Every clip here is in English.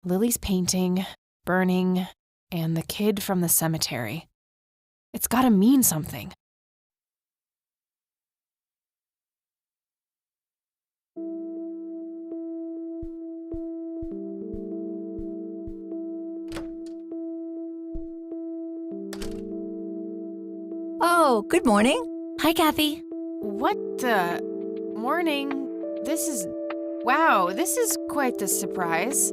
Lily's painting, burning, and the kid from the cemetery. It's gotta mean something. Oh, good morning. Hi, Kathy. What the? Morning. Wow, this is quite the surprise.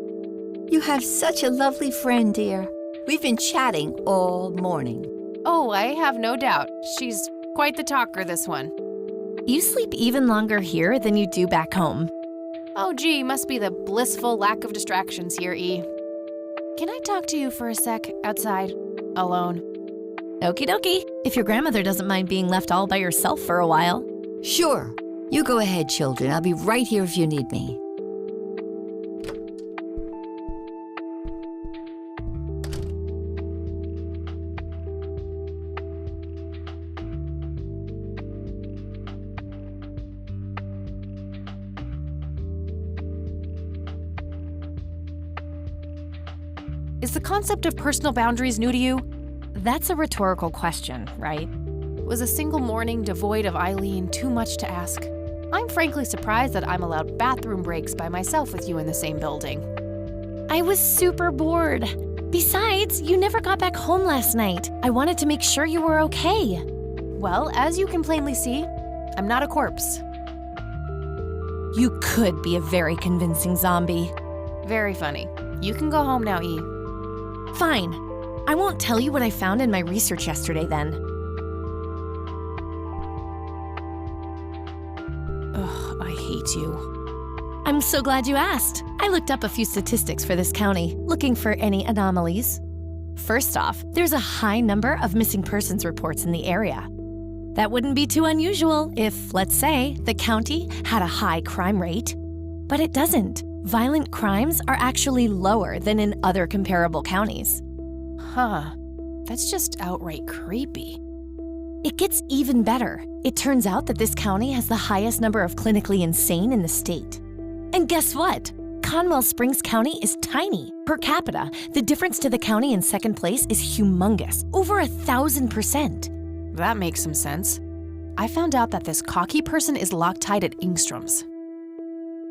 You have such a lovely friend, dear. We've been chatting all morning. Oh, I have no doubt. She's quite the talker, this one. You sleep even longer here than you do back home. Oh, gee, must be the blissful lack of distractions here, E. Can I talk to you for a sec outside, alone? Okie dokie, if your grandmother doesn't mind being left all by yourself for a while. Sure. You go ahead, children. I'll be right here if you need me. Is the concept of personal boundaries new to you? That's a rhetorical question, right? Was a single morning devoid of Eileen too much to ask? I'm frankly surprised that I'm allowed bathroom breaks by myself with you in the same building. I was super bored. Besides, you never got back home last night. I wanted to make sure you were okay. Well, as you can plainly see, I'm not a corpse. You could be a very convincing zombie. Very funny. You can go home now, E. Fine. I won't tell you what I found in my research yesterday then. Ugh, I hate you. I'm so glad you asked. I looked up a few statistics for this county, looking for any anomalies. First off, there's a high number of missing persons reports in the area. That wouldn't be too unusual if, let's say, the county had a high crime rate. But it doesn't. Violent crimes are actually lower than in other comparable counties. Huh. That's just outright creepy. It gets even better. It turns out that this county has the highest number of clinically insane in the state. And guess what? Conwell Springs County is tiny. Per capita, the difference to the county in second place is humongous, over 1,000%. That makes some sense. I found out that this cocky person is Loctite at Ingstrom's.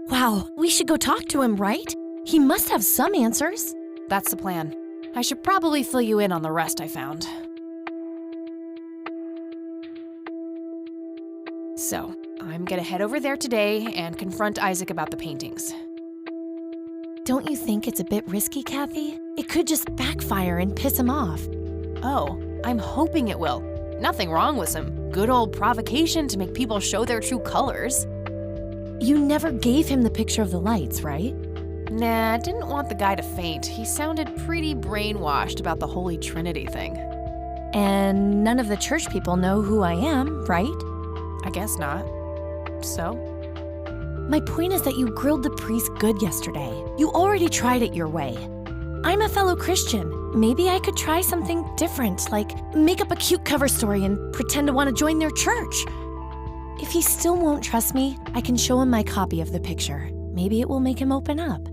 Wow, we should go talk to him, right? He must have some answers. That's the plan. I should probably fill you in on the rest I found. So, I'm gonna head over there today and confront Isaac about the paintings. Don't you think it's a bit risky, Kathy? It could just backfire and piss him off. Oh, I'm hoping it will. Nothing wrong with some good old provocation to make people show their true colors. You never gave him the picture of the lights, right? Nah, didn't want the guy to faint. He sounded pretty brainwashed about the Holy Trinity thing. And none of the church people know who I am, right? I guess not. So? My point is that you grilled the priest good yesterday. You already tried it your way. I'm a fellow Christian. Maybe I could try something different, like make up a cute cover story and pretend to want to join their church. If he still won't trust me, I can show him my copy of the picture. Maybe it will make him open up.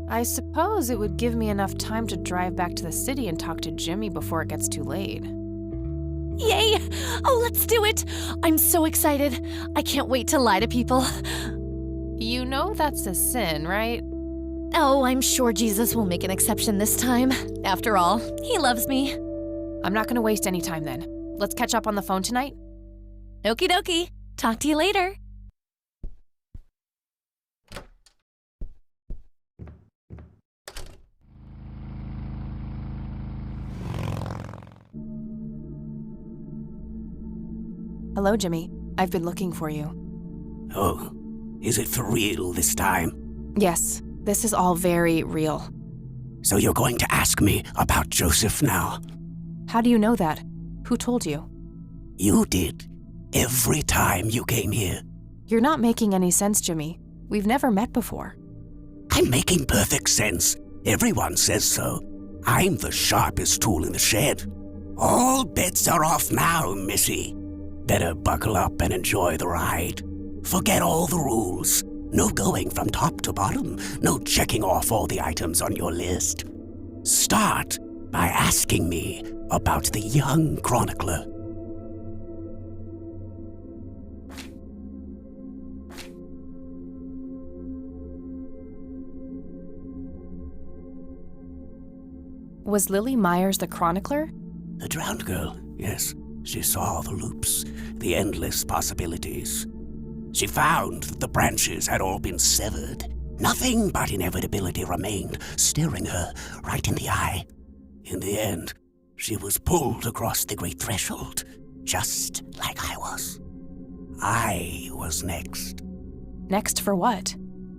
I suppose it would give me enough time to drive back to the city and talk to Jimmy before it gets too late. Yay! Oh, let's do it! I'm so excited. I can't wait to lie to people. You know that's a sin, right? Oh, I'm sure Jesus will make an exception this time. After all, he loves me. I'm not gonna waste any time then. Let's catch up on the phone tonight. Okie dokie. Talk to you later. Hello, Jimmy. I've been looking for you. Oh, is it for real this time? Yes, this is all very real. So you're going to ask me about Joseph now? How do you know that? Who told you? You did. Every time you came here. You're not making any sense, Jimmy. We've never met before. I'm making perfect sense. Everyone says so. I'm the sharpest tool in the shed. All bets are off now, Missy. Better buckle up and enjoy the ride. Forget all the rules. No going from top to bottom. No checking off all the items on your list. Start by asking me about the young chronicler. Was Lily Myers the chronicler? The drowned girl, yes. She saw the loops, the endless possibilities. She found that the branches had all been severed. Nothing but inevitability remained, staring her right in the eye. In the end, she was pulled across the great threshold, just like I was. I was next. Next for what?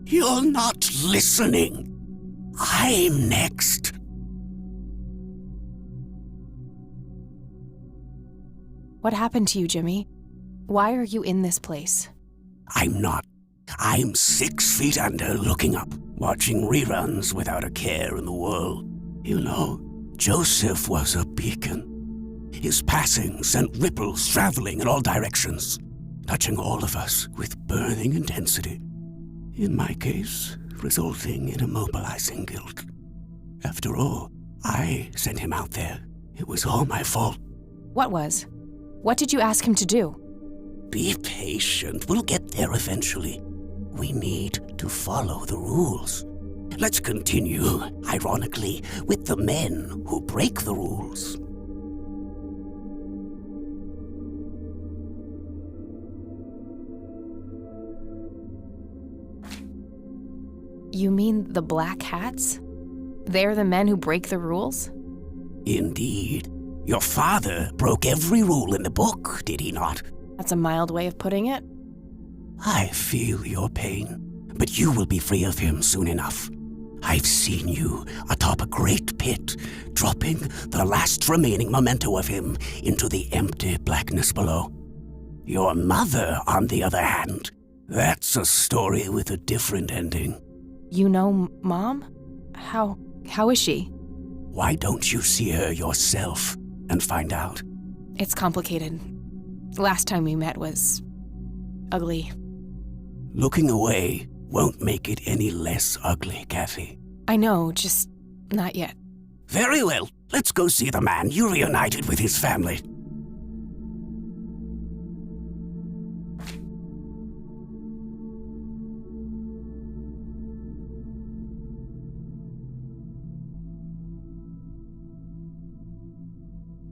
You're not listening. I'm next. What happened to you, Jimmy? Why are you in this place? I'm not. I'm 6 feet under, looking up, watching reruns without a care in the world. You know, Joseph was a beacon. His passing sent ripples traveling in all directions, touching all of us with burning intensity. In my case, resulting in immobilizing guilt. After all, I sent him out there. It was all my fault. What was? What did you ask him to do? Be patient. We'll get there eventually. We need to follow the rules. Let's continue, ironically, with the men who break the rules. You mean the Black Hats? They're the men who break the rules? Indeed. Your father broke every rule in the book, did he not? That's a mild way of putting it. I feel your pain, but you will be free of him soon enough. I've seen you atop a great pit, dropping the last remaining memento of him into the empty blackness below. Your mother, on the other hand, that's a story with a different ending. You know Mom? How is she? Why don't you see her yourself and find out? It's complicated. Last time we met was ugly. Looking away won't make it any less ugly, Kathy. I know, just not yet. Very well. Let's go see the man you reunited with his family.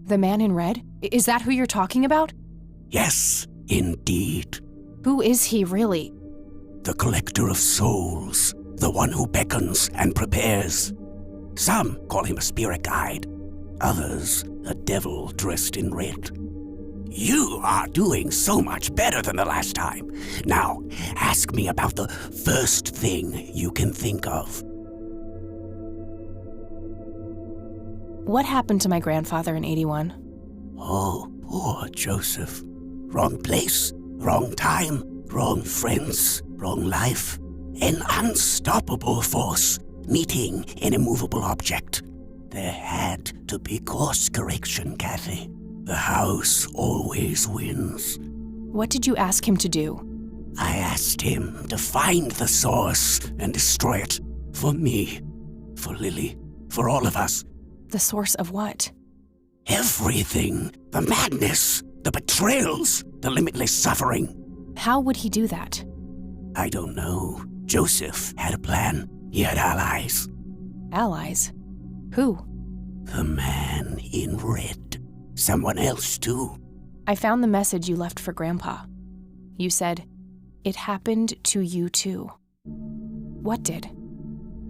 The man in red? Is that who you're talking about? Yes, indeed. Who is he really? The collector of souls, the one who beckons and prepares. Some call him a spirit guide, others a devil dressed in red. You are doing so much better than the last time. Now, ask me about the first thing you can think of. What happened to my grandfather in 81? Oh, poor Joseph. Wrong place, wrong time, wrong friends, wrong life. An unstoppable force meeting an immovable object. There had to be course correction, Kathy. The house always wins. What did you ask him to do? I asked him to find the source and destroy it. For me, for Lily, for all of us. The source of what? Everything. The madness, the betrayals, the limitless suffering. How would he do that? I don't know. Joseph had a plan. He had allies. Allies? Who? The man in red. Someone else, too. I found the message you left for Grandpa. You said, "It happened to you too." What did?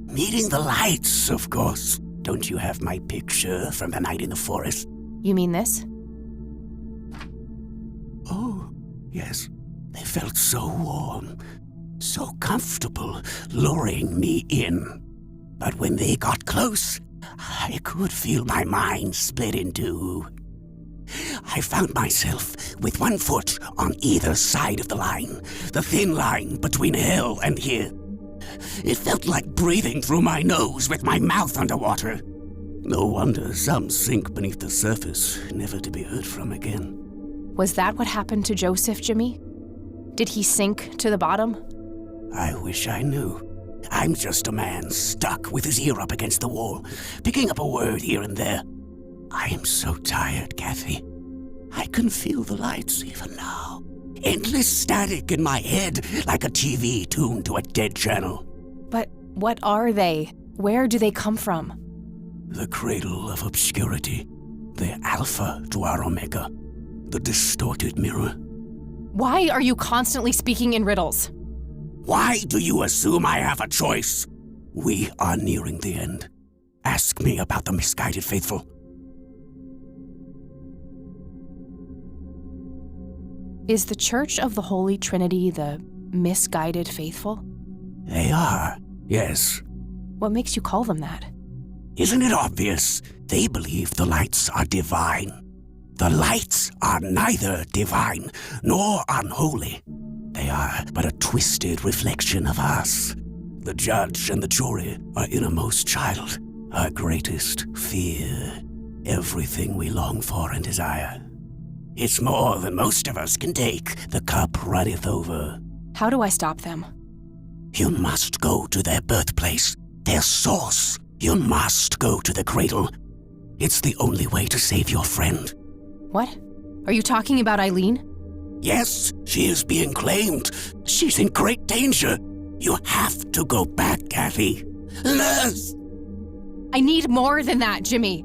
Meeting the lights, of course. Don't you have my picture from the night in the forest? You mean this? Oh, yes. They felt so warm, so comfortable, luring me in. But when they got close, I could feel my mind split in two. I found myself with one foot on either side of the line, the thin line between hell and here. It felt like breathing through my nose with my mouth underwater. No wonder some sink beneath the surface, never to be heard from again. Was that what happened to Joseph, Jimmy? Did he sink to the bottom? I wish I knew. I'm just a man stuck with his ear up against the wall, picking up a word here and there. I am so tired, Kathy. I can feel the lights even now. Endless static in my head, like a TV tuned to a dead channel. But what are they? Where do they come from? The cradle of obscurity. The alpha to our omega. The distorted mirror. Why are you constantly speaking in riddles? Why do you assume I have a choice? We are nearing the end. Ask me about the misguided faithful. Is the Church of the Holy Trinity the misguided faithful? They are, yes. What makes you call them that? Isn't it obvious? They believe the lights are divine. The lights are neither divine nor unholy. They are but a twisted reflection of us. The judge and the jury, our innermost child, our greatest fear, everything we long for and desire. It's more than most of us can take. The cup runneth over. How do I stop them? You must go to their birthplace, their source. You must go to the cradle. It's the only way to save your friend. What? Are you talking about Eileen? Yes, she is being claimed. She's in great danger. You have to go back, Kathy. Nurse! I need more than that, Jimmy.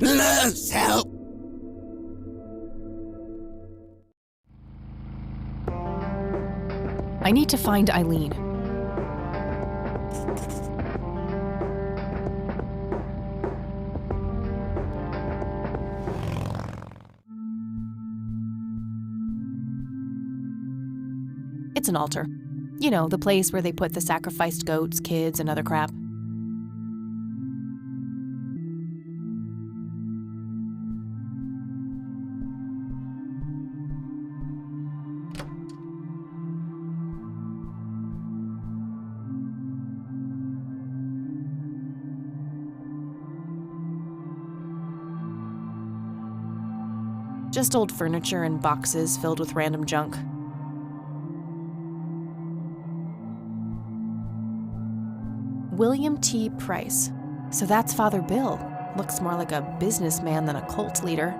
Nurse, help! I need to find Eileen. It's an altar. You know, the place where they put the sacrificed goats, kids, and other crap. Just old furniture and boxes filled with random junk. William T. Price. So that's Father Bill. Looks more like a businessman than a cult leader.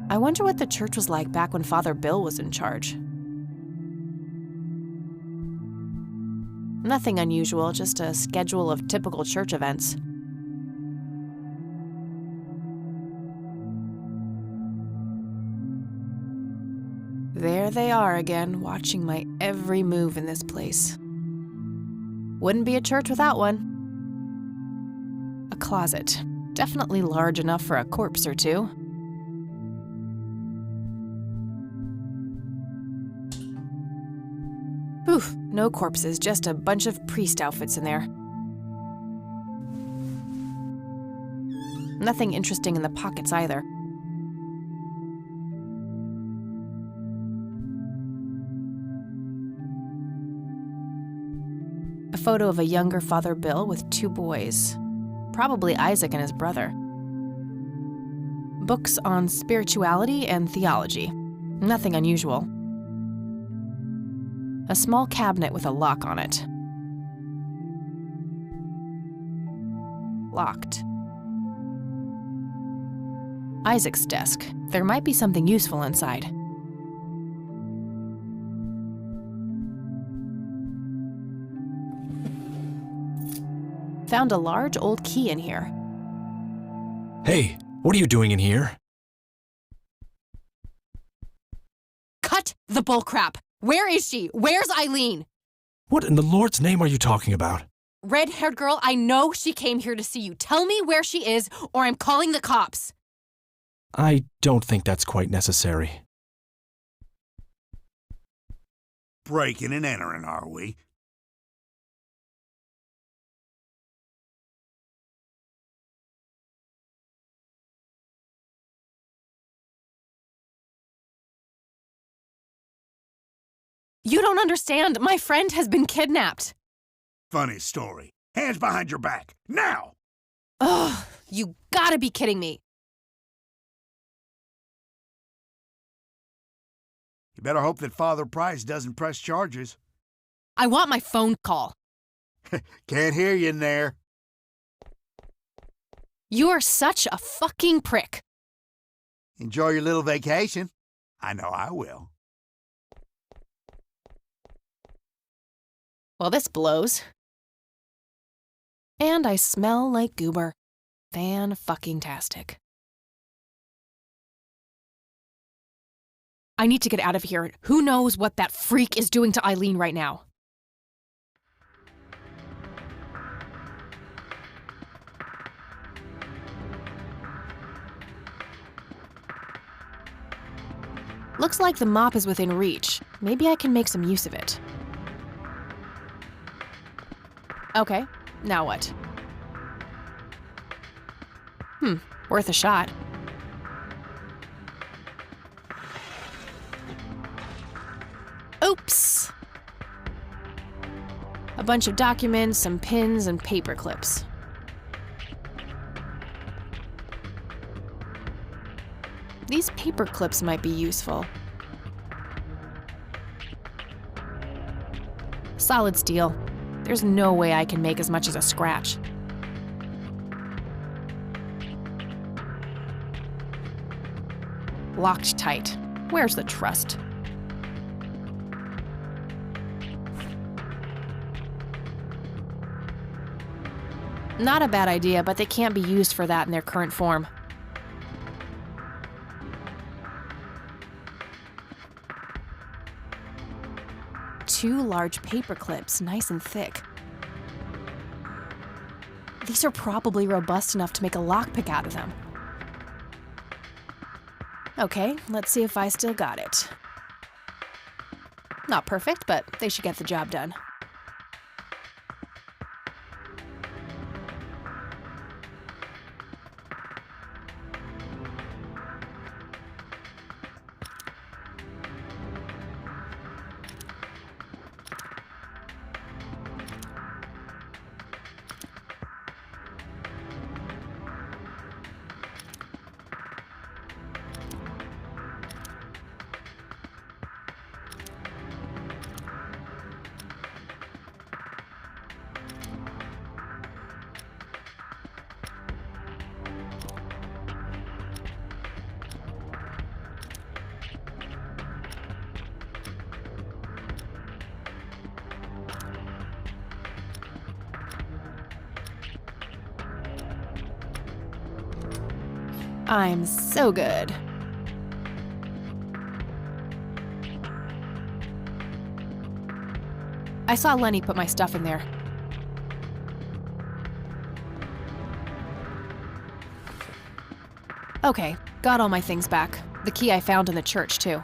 I wonder what the church was like back when Father Bill was in charge. Nothing unusual, just a schedule of typical church events. There they are again, watching my every move in this place. Wouldn't be a church without one. A closet. Definitely large enough for a corpse or two. Oof, no corpses, just a bunch of priest outfits in there. Nothing interesting in the pockets either. A photo of a younger Father Bill with 2 boys. Probably Isaac and his brother. Books on spirituality and theology. Nothing unusual. A small cabinet with a lock on it. Locked. Isaac's desk. There might be something useful inside. Found a large old key in here. Hey, what are you doing in here? Cut the bullcrap! Where is she? Where's Eileen? What in the Lord's name are you talking about? Red-haired girl, I know she came here to see you. Tell me where she is, or I'm calling the cops. I don't think that's quite necessary. Breaking and entering, are we? You don't understand. My friend has been kidnapped. Funny story. Hands behind your back. Now! Ugh, you gotta be kidding me. You Better hope that Father Price doesn't press charges. I want my phone call. Can't hear you in there. You're such a fucking prick. Enjoy your little vacation. I know I will. Well, this blows. And I smell like goober. Fan-fucking-tastic. I need to get out of here. Who knows what that freak is doing to Eileen right now? Looks like the mop is within reach. Maybe I can make some use of it. Okay, now what? Worth a shot. Oops! A bunch of documents, some pins, and paper clips. These paper clips might be useful. Solid steel. There's no way I can make as much as a scratch. Locked tight. Where's the trust? Not a bad idea, but they can't be used for that in their current form. Two large paper clips, nice and thick. These are probably robust enough to make a lockpick out of them. Okay, let's see if I still got it. Not perfect, but they should get the job done. I'm so good. I saw Lenny put my stuff in there. Okay, got all my things back. The key I found in the church, too.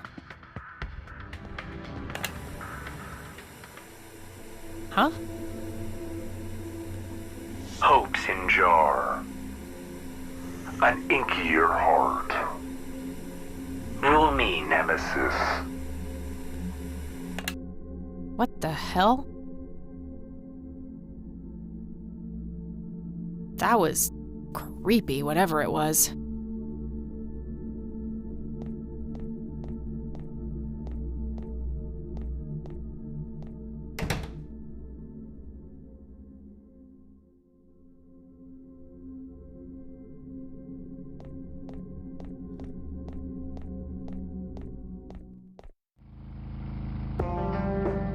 Huh? Hopes in jar. An inkier heart. Rule me, Nemesis. What the hell? That was creepy, whatever it was.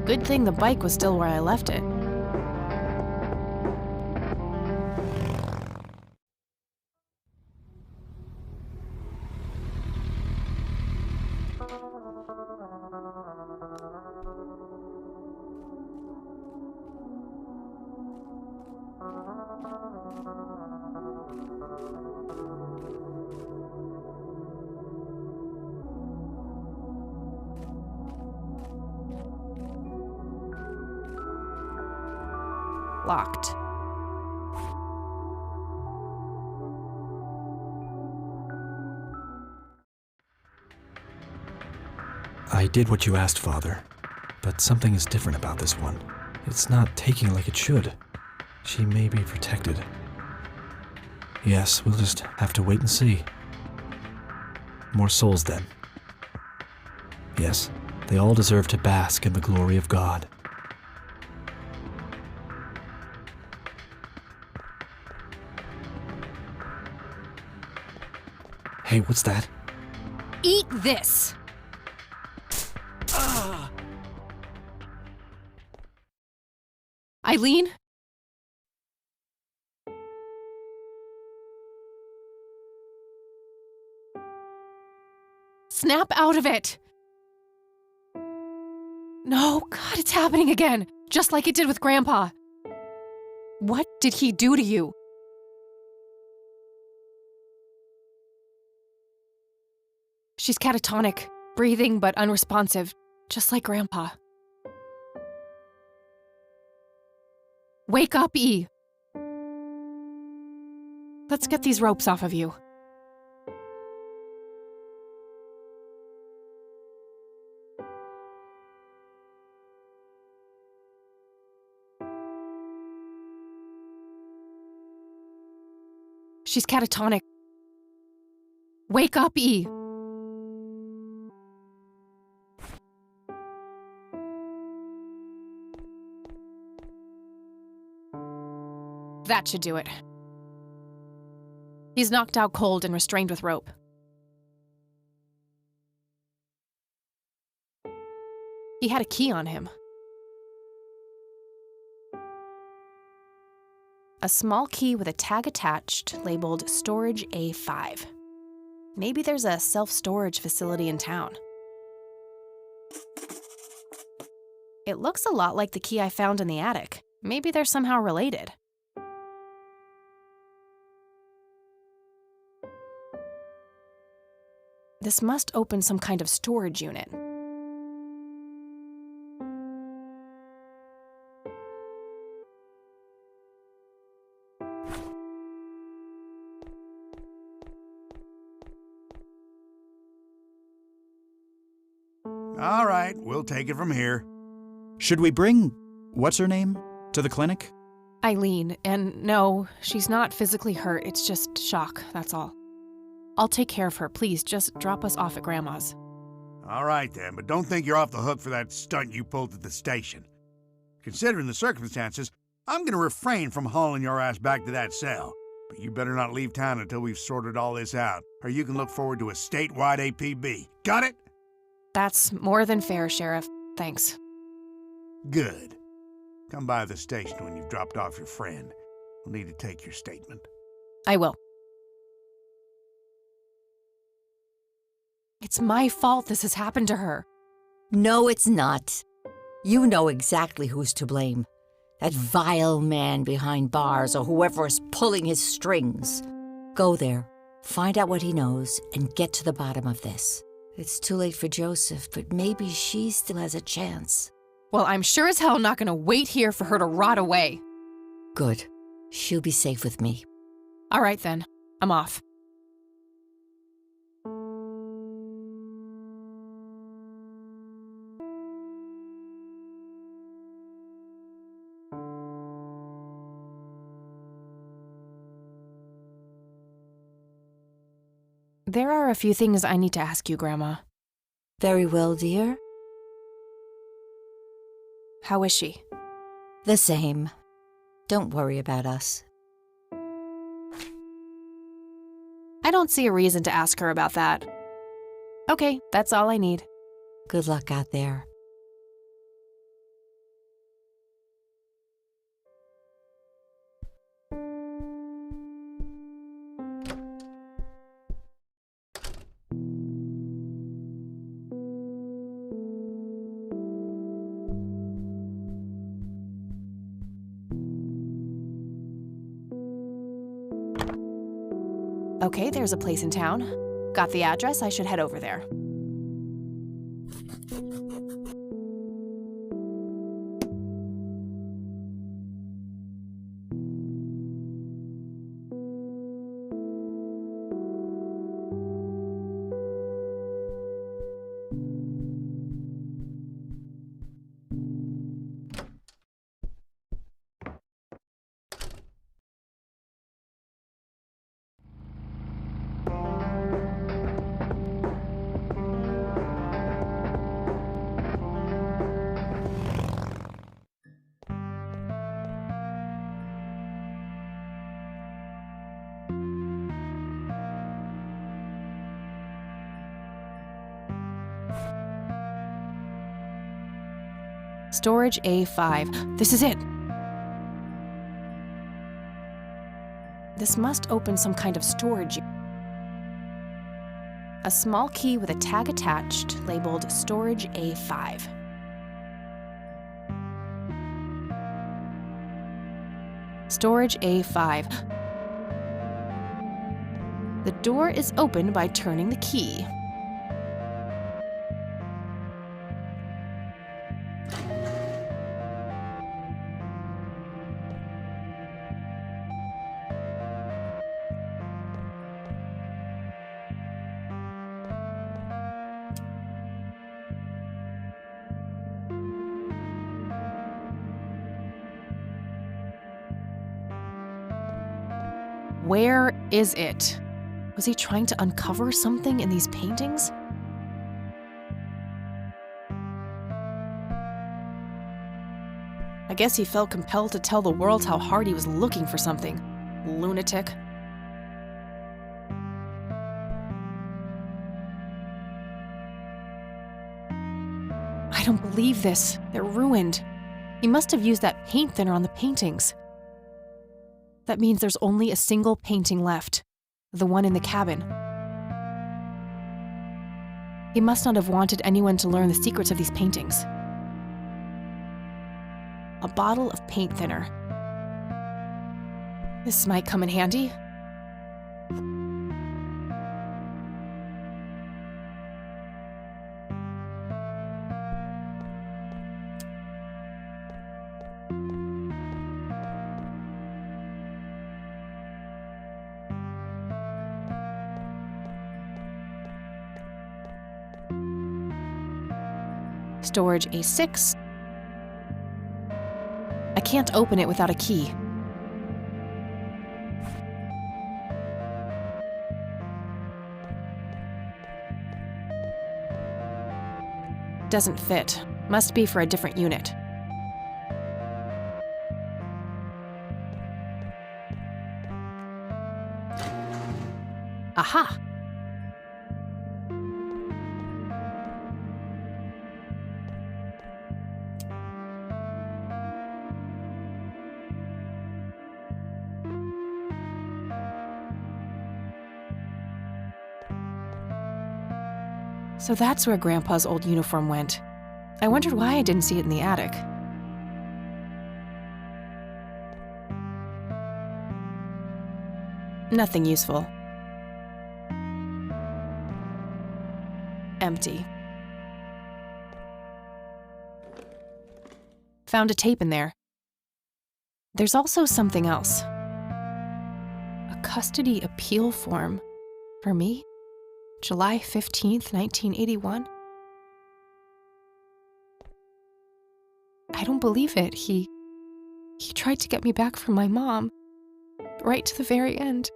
Good thing the bike was still where I left it. Locked. I did what you asked, Father. But something is different about this one. It's not taking like it should. She may be protected. Yes, we'll just have to wait and see. More souls, then. Yes, They all deserve to bask in the glory of God. Hey, what's that? Eat this! Eileen? Snap out of it! No, God, it's happening again, just like it did with Grandpa. What did he do to you? She's catatonic, breathing but unresponsive, just like Grandpa. Wake up, E. Let's get these ropes off of you. She's catatonic. Wake up, E. That should do it. He's knocked out cold and restrained with rope. He had a key on him. A small key with a tag attached labeled Storage A5. Maybe there's a self-storage facility in town. It looks a lot like the key I found in the attic. Maybe they're somehow related. This must open some kind of storage unit. All right, we'll take it from here. Should we bring what's-her-name to the clinic? Eileen, and no, she's not physically hurt, it's just shock, that's all. I'll take care of her, please, just drop us off at Grandma's. All right then, but don't think you're off the hook for that stunt you pulled at the station. Considering the circumstances, I'm gonna refrain from hauling your ass back to that cell. But you better not leave town until we've sorted all this out, or you can look forward to a statewide APB. Got it? That's more than fair, Sheriff. Thanks. Good. Come by the station when you've dropped off your friend. We'll need to take your statement. I will. It's my fault this has happened to her. No, it's not. You know exactly who's to blame. That vile man behind bars or whoever is pulling his strings. Go there, find out what he knows, and get to the bottom of this. It's too late for Joseph, but maybe she still has a chance. Well, I'm sure as hell not gonna wait here for her to rot away. Good. She'll be safe with me. All right then, I'm off. There are a few things I need to ask you, Grandma. Very well, dear. How is she? The same. Don't worry about us. I don't see a reason to ask her about that. Okay, that's all I need. Good luck out there. Okay, there's a place in town. Got the address, I should head over there. Storage A5. This is it. This must open some kind of storage. A small key with a tag attached, labeled Storage A5. Storage A5. The door is opened by turning the key. Where is it? Was he trying to uncover something in these paintings? I guess he felt compelled to tell the world how hard he was looking for something. Lunatic. I don't believe this. They're ruined. He must have used that paint thinner on the paintings. That means there's only a single painting left, the one in the cabin. He must not have wanted anyone to learn the secrets of these paintings. A bottle of paint thinner. This might come in handy. Storage A6. I can't open it without a key. Doesn't fit. Must be for a different unit. Aha! So that's where Grandpa's old uniform went. I wondered why I didn't see it in the attic. Nothing useful. Empty. Found a tape in there. There's also something else. A custody appeal form. For me? July 15th, 1981? I don't believe it. He tried to get me back from my mom. Right to the very end.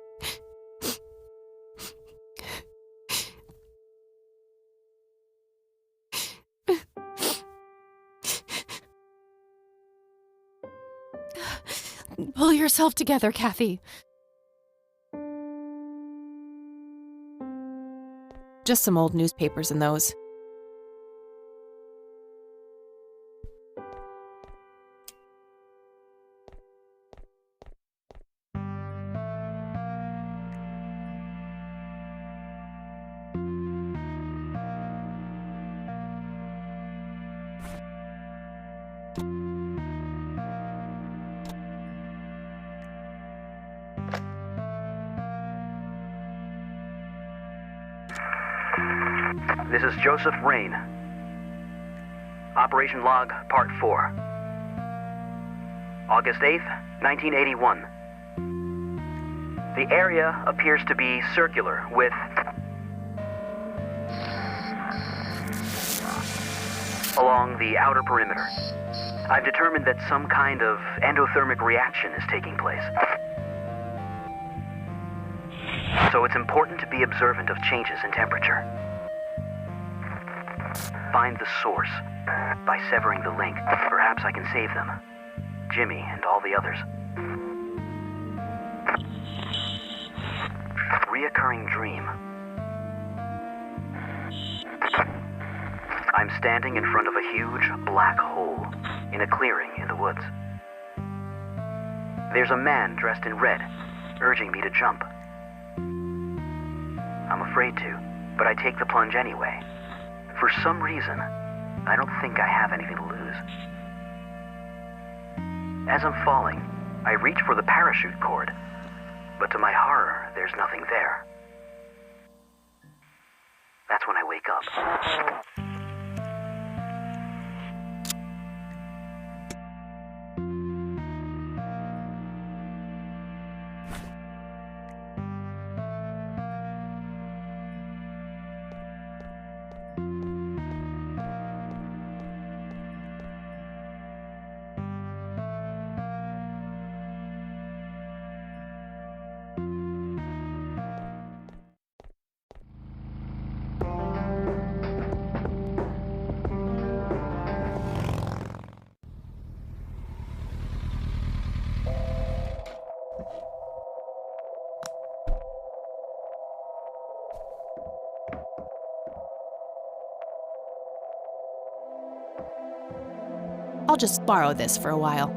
Pull yourself together, Kathy. Just some old newspapers in those. This is Joseph Rain. Operation Log, Part 4. August 8th, 1981. The area appears to be circular with along the outer perimeter. I've determined that some kind of endothermic reaction is taking place. So it's important to be observant of changes in temperature. Find the source. By severing the link, perhaps I can save them. Jimmy and all the others. Reoccurring dream. I'm standing in front of a huge black hole in a clearing in the woods. There's a man dressed in red, urging me to jump. I'm afraid to, but I take the plunge anyway. For some reason, I don't think I have anything to lose. As I'm falling, I reach for the parachute cord, but to my horror, there's nothing there. That's when I wake up. I'll just borrow this for a while.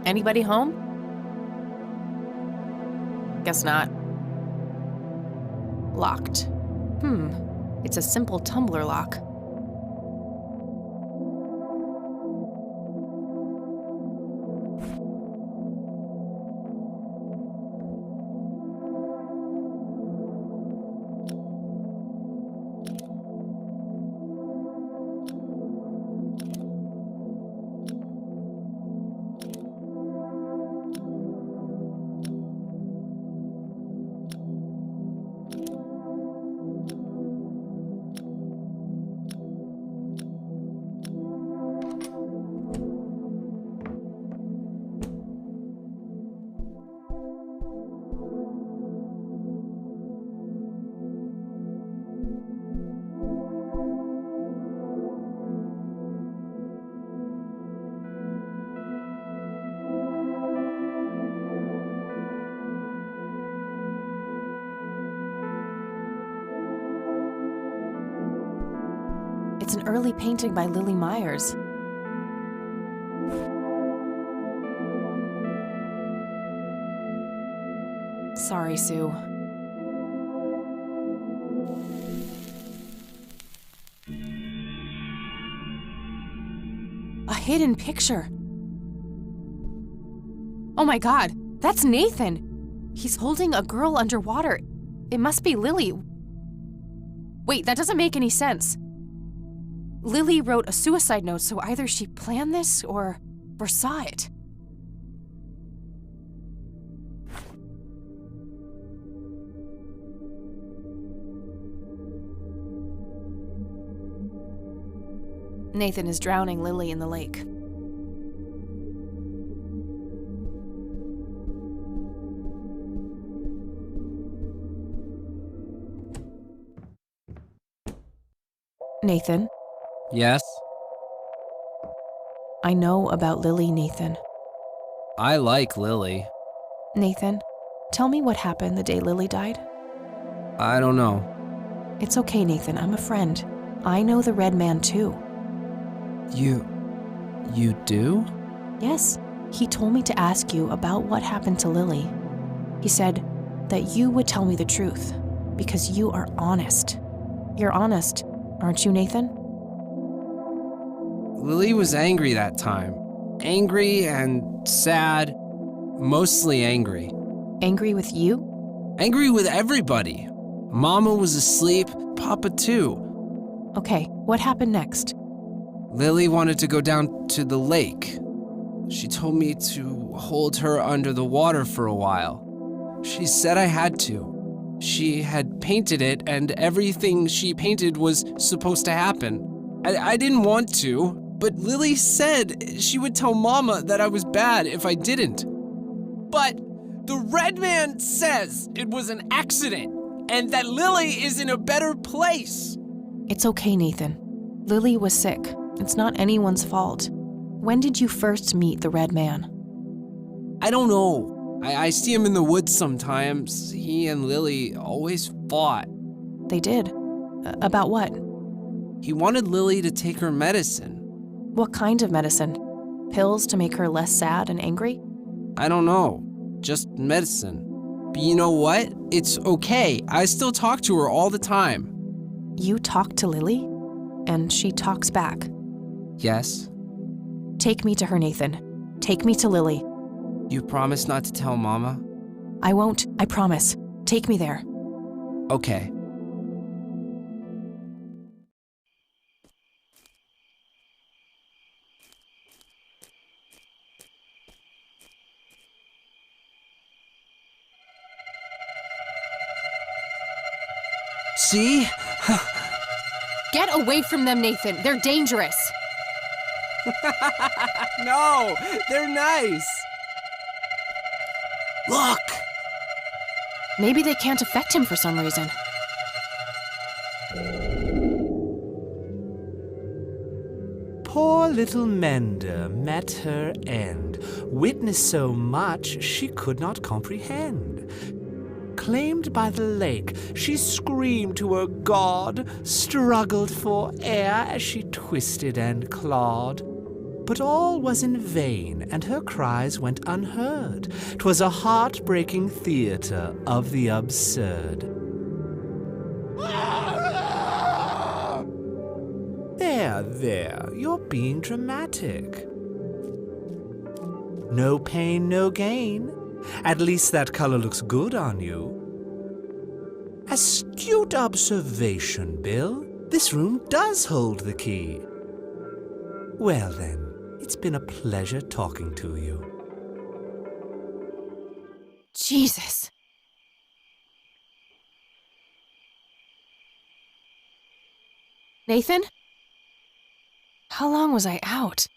Anybody home? Guess not. Locked. It's a simple tumbler lock. It's an early painting by Lily Myers. Sorry, Sue. A hidden picture. Oh my God, that's Nathan. He's holding a girl underwater. It must be Lily. Wait, that doesn't make any sense. Lily wrote a suicide note, so either she planned this or saw it. Nathan is drowning Lily in the lake. Nathan? Yes? I know about Lily, Nathan. I like Lily. Nathan, tell me what happened the day Lily died. I don't know. It's okay, Nathan. I'm a friend. I know the Red Man, too. You do? Yes. He told me to ask you about what happened to Lily. He said that you would tell me the truth, because you are honest. You're honest, aren't you, Nathan? Lily was angry that time. Angry and sad. Mostly angry. Angry with you? Angry with everybody. Mama was asleep, Papa too. Okay, what happened next? Lily wanted to go down to the lake. She told me to hold her under the water for a while. She said I had to. She had painted it, and everything she painted was supposed to happen. I didn't want to, but Lily said she would tell Mama that I was bad if I didn't. But the Red Man says it was an accident, and that Lily is in a better place. It's okay, Nathan. Lily was sick. It's not anyone's fault. When did you first meet the Red Man? I don't know. I see him in the woods sometimes. He and Lily always fought. They did. About what? He wanted Lily to take her medicine. What kind of medicine? Pills to make her less sad and angry? I don't know. Just medicine. But you know what? It's okay. I still talk to her all the time. You talk to Lily? And she talks back. Yes? Take me to her, Nathan. Take me to Lily. You promise not to tell Mama? I won't. I promise. Take me there. Okay. See? Get away from them, Nathan. They're dangerous. No, they're nice. Look! Maybe they can't affect him for some reason. Poor little Mender met her end, witnessed so much she could not comprehend. Claimed by the lake, she screamed to her god, struggled for air as she twisted and clawed. But all was in vain, and her cries went unheard. 'Twas a heartbreaking theater of the absurd. There, you're being dramatic. No pain, no gain. At least that color looks good on you. Astute observation, Bill. This room does hold the key. Well then, it's been a pleasure talking to you. Jesus. Nathan? How long was I out?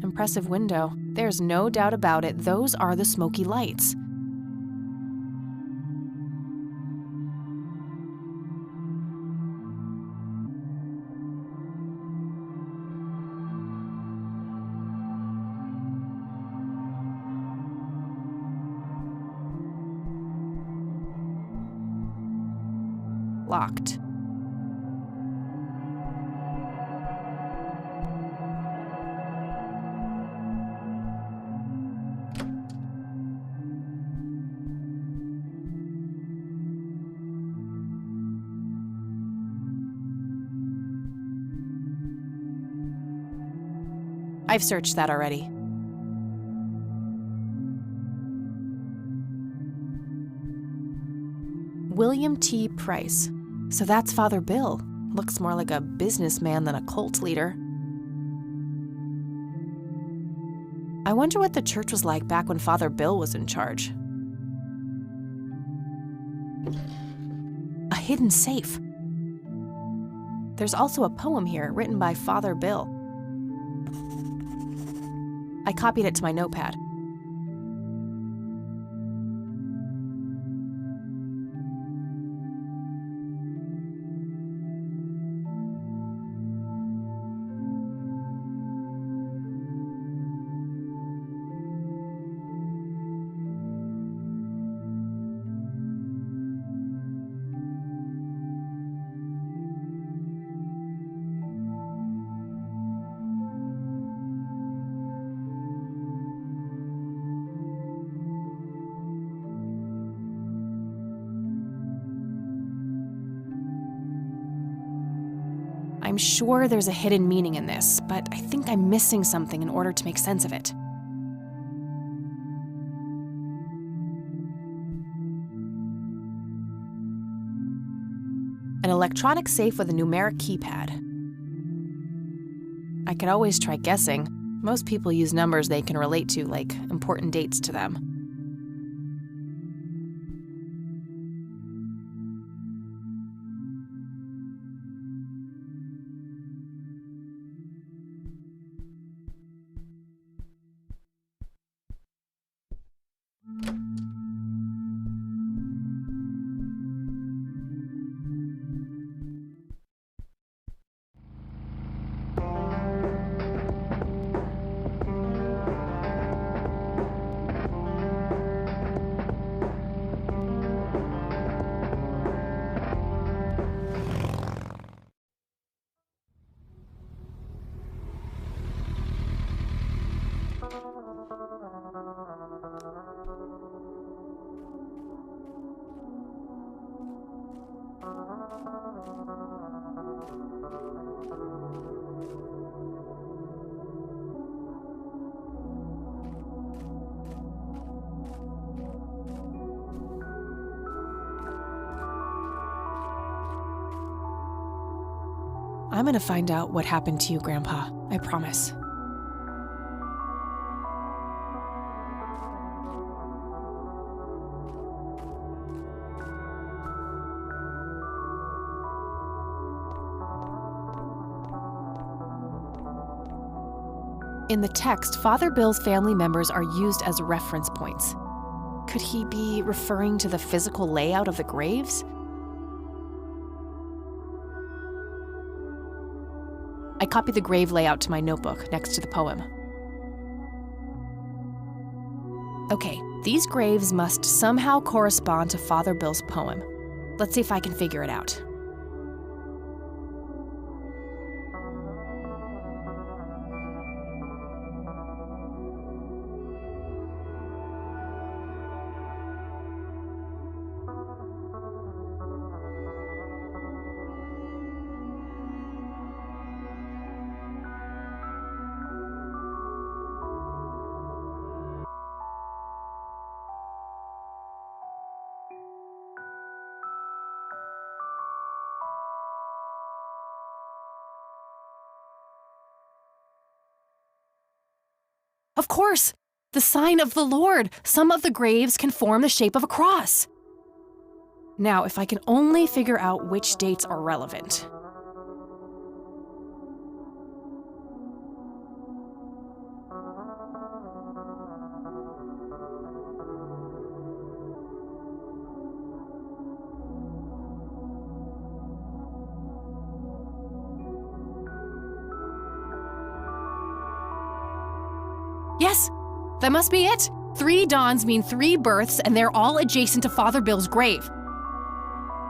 Impressive window. There's no doubt about it. Those are the smoky lights. Locked. I've searched that already. William T. Price. So that's Father Bill. Looks more like a businessman than a cult leader. I wonder what the church was like back when Father Bill was in charge. A hidden safe. There's also a poem here written by Father Bill. I copied it to my notepad. I'm sure there's a hidden meaning in this, but I think I'm missing something in order to make sense of it. An electronic safe with a numeric keypad. I could always try guessing. Most people use numbers they can relate to, like important dates to them. I'm gonna find out what happened to you, Grandpa. I promise. In the text, Father Bill's family members are used as reference points. Could he be referring to the physical layout of the graves? I copied the grave layout to my notebook next to the poem. Okay, these graves must somehow correspond to Father Bill's poem. Let's see if I can figure it out. Of course! The sign of the Lord! Some of the graves can form the shape of a cross. Now, if I can only figure out which dates are relevant. Yes, that must be it. 3 dawns mean 3 births, and they're all adjacent to Father Bill's grave.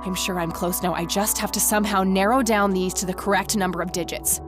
I'm sure I'm close now. I just have to somehow narrow down these to the correct number of digits.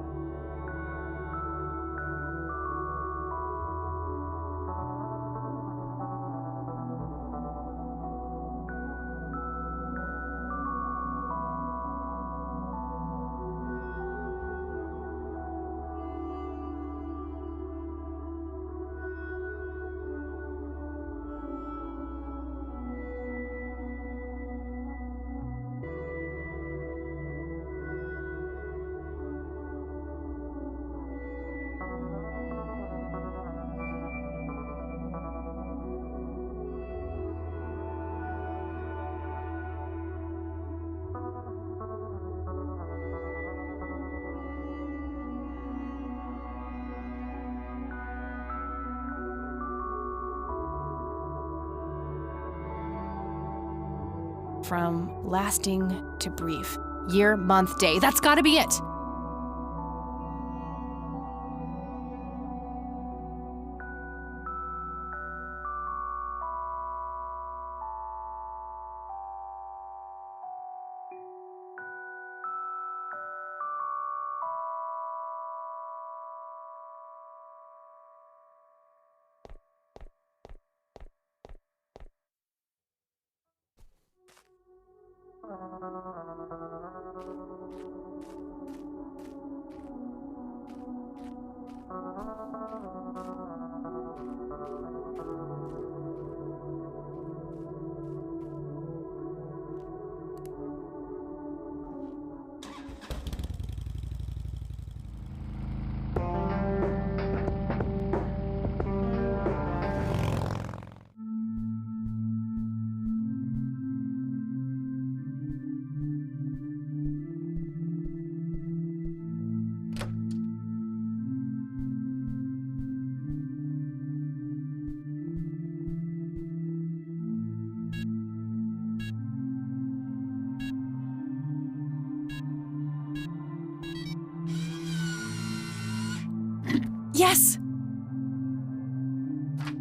From lasting to brief. Year, month, day. That's gotta be it!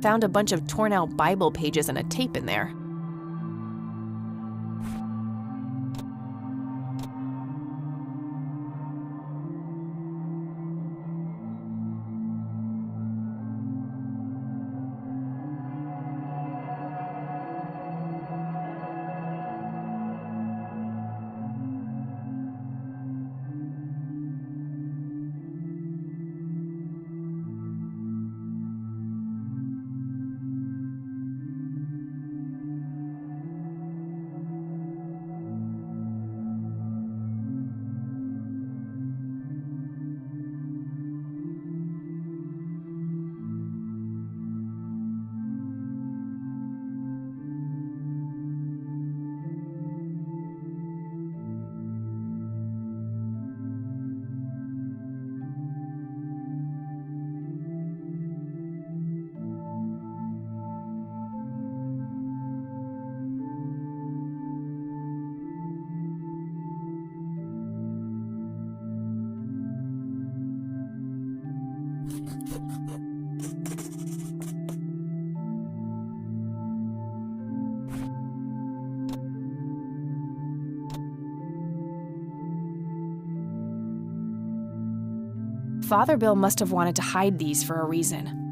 found a bunch of torn out Bible pages and a tape in there. Father Bill must have wanted to hide these for a reason.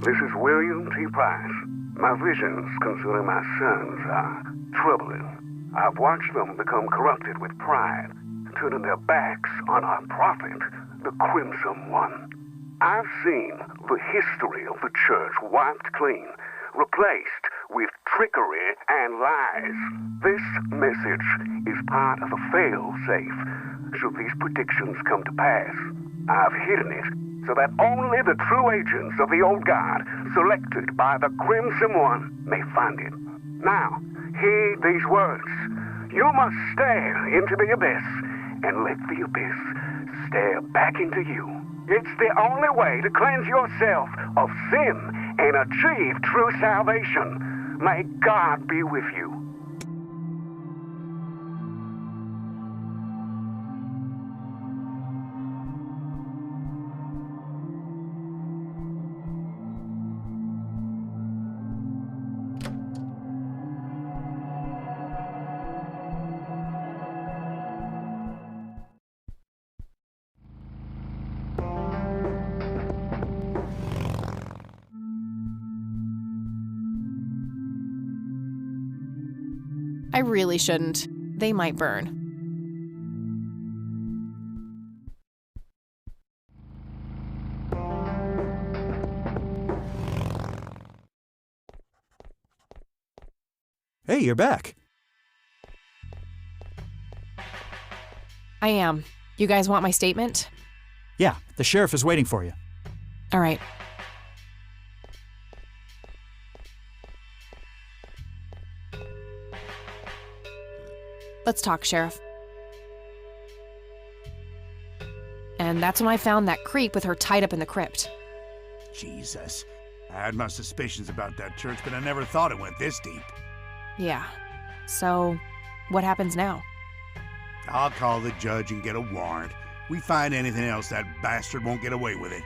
This is William T. Price. My visions concerning my sons are troubling. I've watched them become corrupted with pride, turning their backs on our prophet, the Crimson One. I've seen the history of the church wiped clean, replaced with trickery and lies. This message is part of a fail-safe should these predictions come to pass. I've hidden it so that only the true agents of the old guard, selected by the Crimson One, may find it. Now, heed these words. You must stare into the abyss and let the abyss stare back into you. It's the only way to cleanse yourself of sin and achieve true salvation. May God be with you. I really shouldn't. They might burn. Hey, you're back. I am. You guys want my statement? Yeah, the sheriff is waiting for you. All right. Let's talk, Sheriff. And that's when I found that creep with her tied up in the crypt. Jesus. I had my suspicions about that church, but I never thought it went this deep. Yeah. So, what happens now? I'll call the judge and get a warrant. We find anything else, that bastard won't get away with it.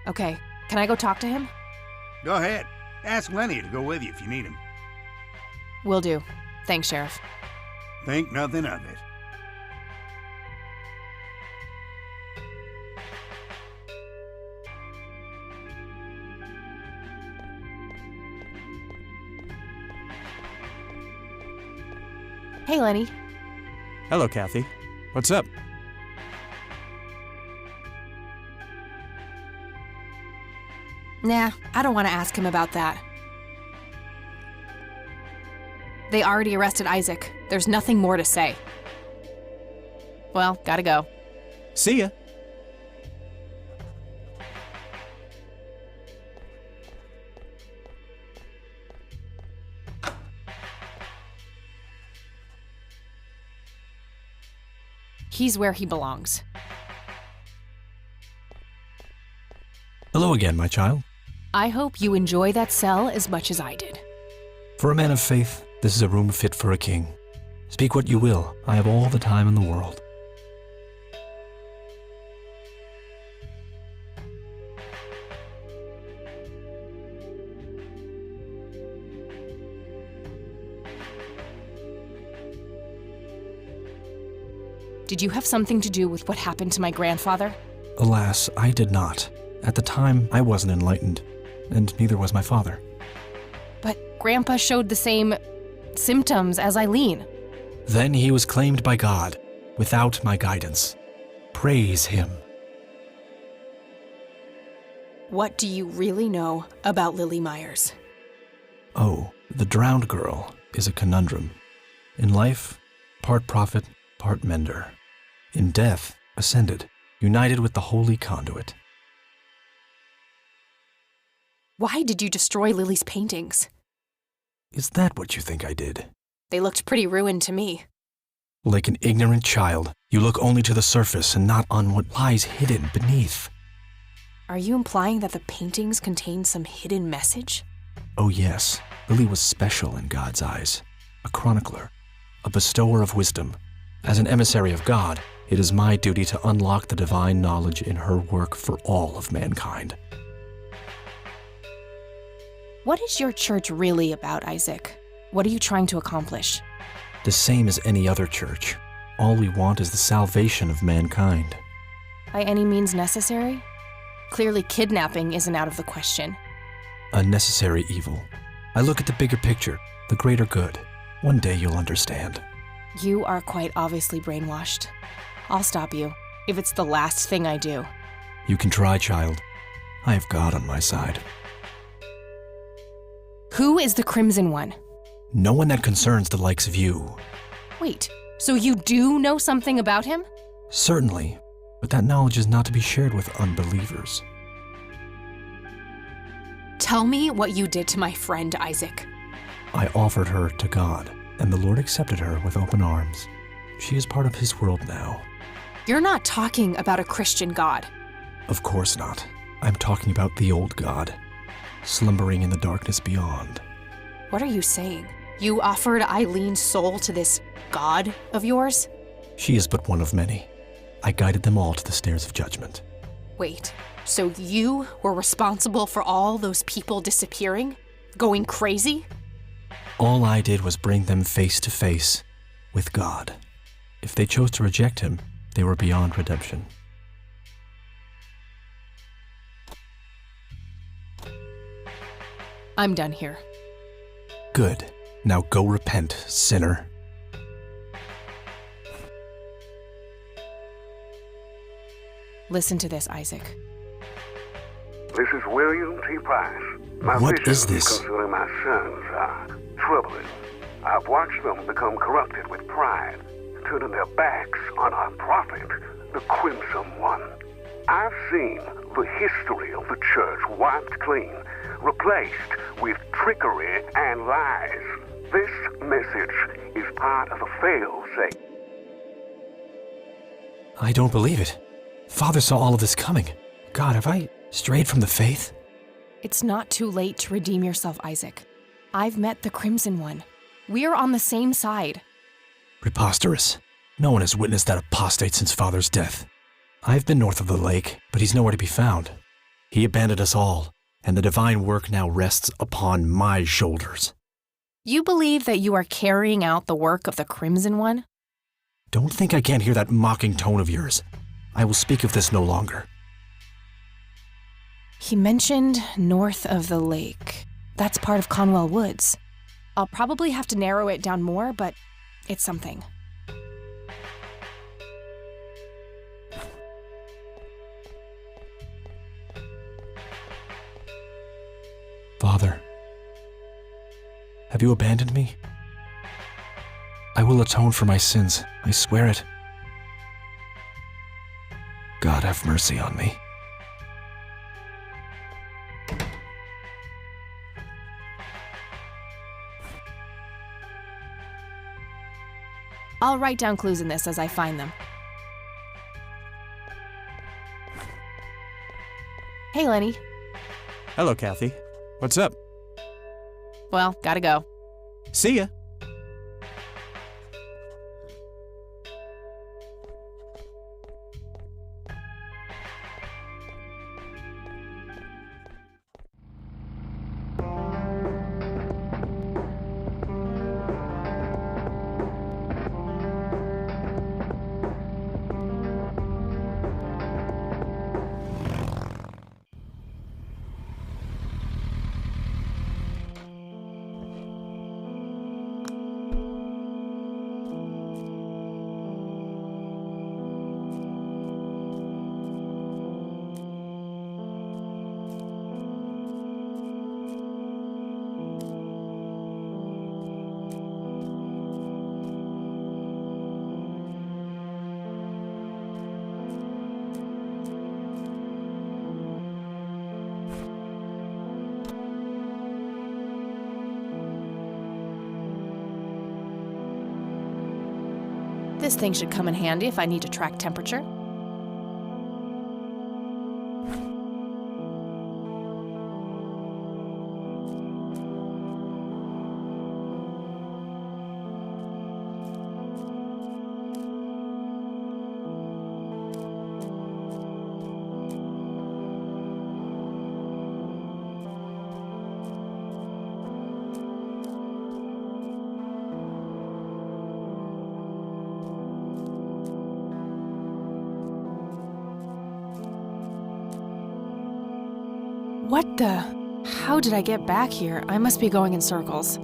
Okay. Can I go talk to him? Go ahead. Ask Lenny to go with you if you need him. Will do. Thanks, Sheriff. Think nothing of it. Hey, Lenny. Hello, Kathy. What's up? Nah, I don't want to ask him about that. They already arrested Isaac. There's nothing more to say. Well, gotta go. See ya. He's where he belongs. Hello again, my child. I hope you enjoy that cell as much as I did. For a man of faith, this is a room fit for a king. Speak what you will, I have all the time in the world. Did you have something to do with what happened to my grandfather? Alas, I did not. At the time, I wasn't enlightened, and neither was my father. But Grandpa showed the same symptoms as Eileen. Then he was claimed by God, without my guidance. Praise him. What do you really know about Lily Myers? Oh, the drowned girl is a conundrum. In life, part prophet, part mender. In death, ascended, united with the holy conduit. Why did you destroy Lily's paintings? Is that what you think I did? They looked pretty ruined to me. Like an ignorant child, you look only to the surface and not on what lies hidden beneath. Are you implying that the paintings contain some hidden message? Oh yes, Lily was special in God's eyes. A chronicler, a bestower of wisdom. As an emissary of God, it is my duty to unlock the divine knowledge in her work for all of mankind. What is your church really about, Isaac? What are you trying to accomplish? The same as any other church. All we want is the salvation of mankind. By any means necessary? Clearly kidnapping isn't out of the question. A necessary evil. I look at the bigger picture, the greater good. One day you'll understand. You are quite obviously brainwashed. I'll stop you, if it's the last thing I do. You can try, child. I have God on my side. Who is the Crimson One? No one that concerns the likes of you. Wait, so you do know something about him? Certainly, but that knowledge is not to be shared with unbelievers. Tell me what you did to my friend, Isaac. I offered her to God, and the Lord accepted her with open arms. She is part of his world now. You're not talking about a Christian God. Of course not. I'm talking about the old God, slumbering in the darkness beyond. What are you saying? You offered Eileen's soul to this God of yours? She is but one of many. I guided them all to the stairs of judgment. Wait, so you were responsible for all those people disappearing? Going crazy? All I did was bring them face to face with God. If they chose to reject him, they were beyond redemption. I'm done here. Good. Now go repent, sinner. Listen to this, Isaac. This is William T. Price. My What visions is this? concerning my sons are troubling. I've watched them become corrupted with pride, turning their backs on our prophet, the Crimson One. I've seen the history of the church wiped clean, replaced with trickery and lies. This message is part of a fail-safe. I don't believe it. Father saw all of this coming. God, have I strayed from the faith? It's not too late to redeem yourself, Isaac. I've met the Crimson One. We're on the same side. Preposterous. No one has witnessed that apostate since Father's death. I've been north of the lake, but he's nowhere to be found. He abandoned us all, and the divine work now rests upon my shoulders. You believe that you are carrying out the work of the Crimson One? Don't think I can't hear that mocking tone of yours. I will speak of this no longer. He mentioned north of the lake. That's part of Conwell Woods. I'll probably have to narrow it down more, but it's something. Father, have you abandoned me? I will atone for my sins, I swear it. God have mercy on me. I'll write down clues in this as I find them. Hey, Lenny. Hello, Kathy. What's up? Well, gotta go. See ya. This thing should come in handy if I need to track temperature. What the? How did I get back here? I must be going in circles.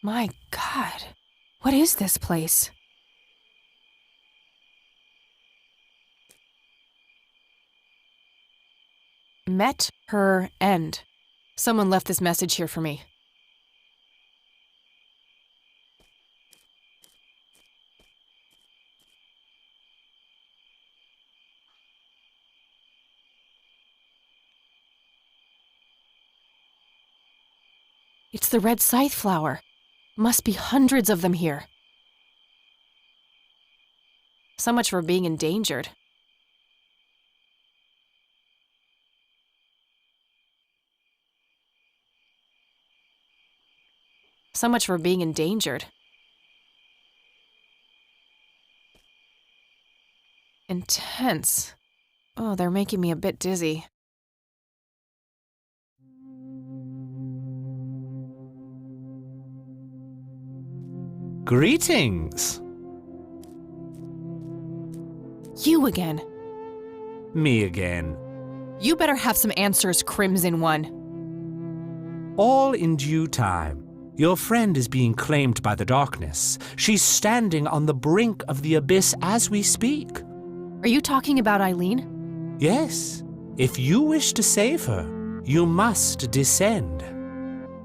My God, what is this place? Met her end. Someone left this message here for me. It's the red scythe flower. Must be hundreds of them here. So much for being endangered. So much for being endangered. Intense. Oh, they're making me a bit dizzy. Greetings. You again. Me again. You better have some answers, Crimson One. All in due time. Your friend is being claimed by the darkness. She's standing on the brink of the abyss as we speak. Are you talking about Eileen? Yes. If you wish to save her, you must descend.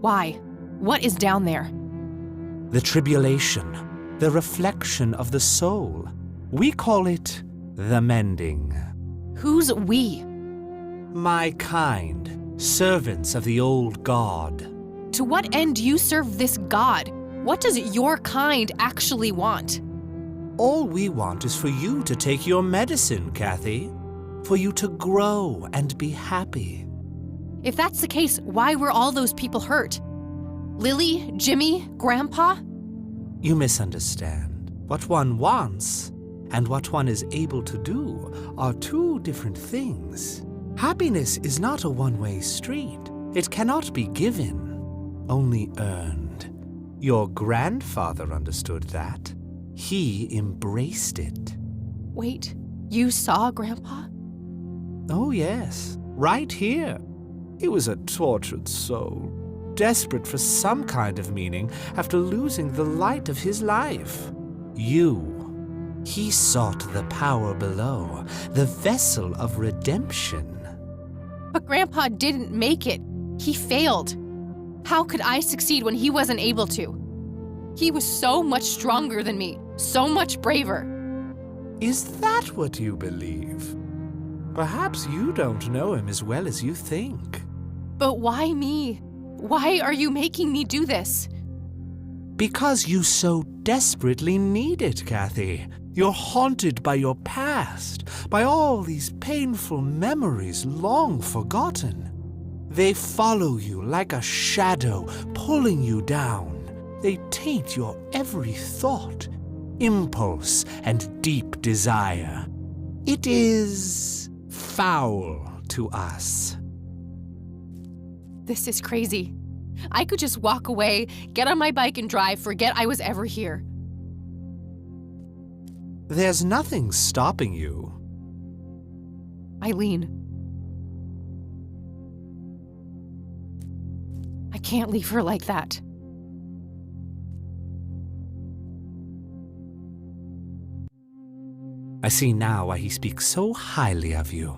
Why? What is down there? The tribulation, the reflection of the soul. We call it the mending. Who's we? My kind, servants of the old god. To what end do you serve this god? What does your kind actually want? All we want is for you to take your medicine, Kathy. For you to grow and be happy. If that's the case, why were all those people hurt? Lily, Jimmy, Grandpa? You misunderstand. What one wants and what one is able to do are two different things. Happiness is not a one-way street. It cannot be given, only earned. Your grandfather understood that. He embraced it. Wait, you saw Grandpa? Oh yes, right here. He was a tortured soul, desperate for some kind of meaning after losing the light of his life. He sought the power below, the vessel of redemption. But Grandpa didn't make it. He failed. How could I succeed when he wasn't able to? He was so much stronger than me, so much braver. Is that what you believe? Perhaps you don't know him as well as you think. But why me? Why are you making me do this? Because you so desperately need it, Kathy. You're haunted by your past, by all these painful memories long forgotten. They follow you like a shadow, pulling you down. They taint your every thought, impulse, and deep desire. It is foul to us. This is crazy. I could just walk away, get on my bike and drive, forget I was ever here. There's nothing stopping you. Eileen. I can't leave her like that. I see now why he speaks so highly of you.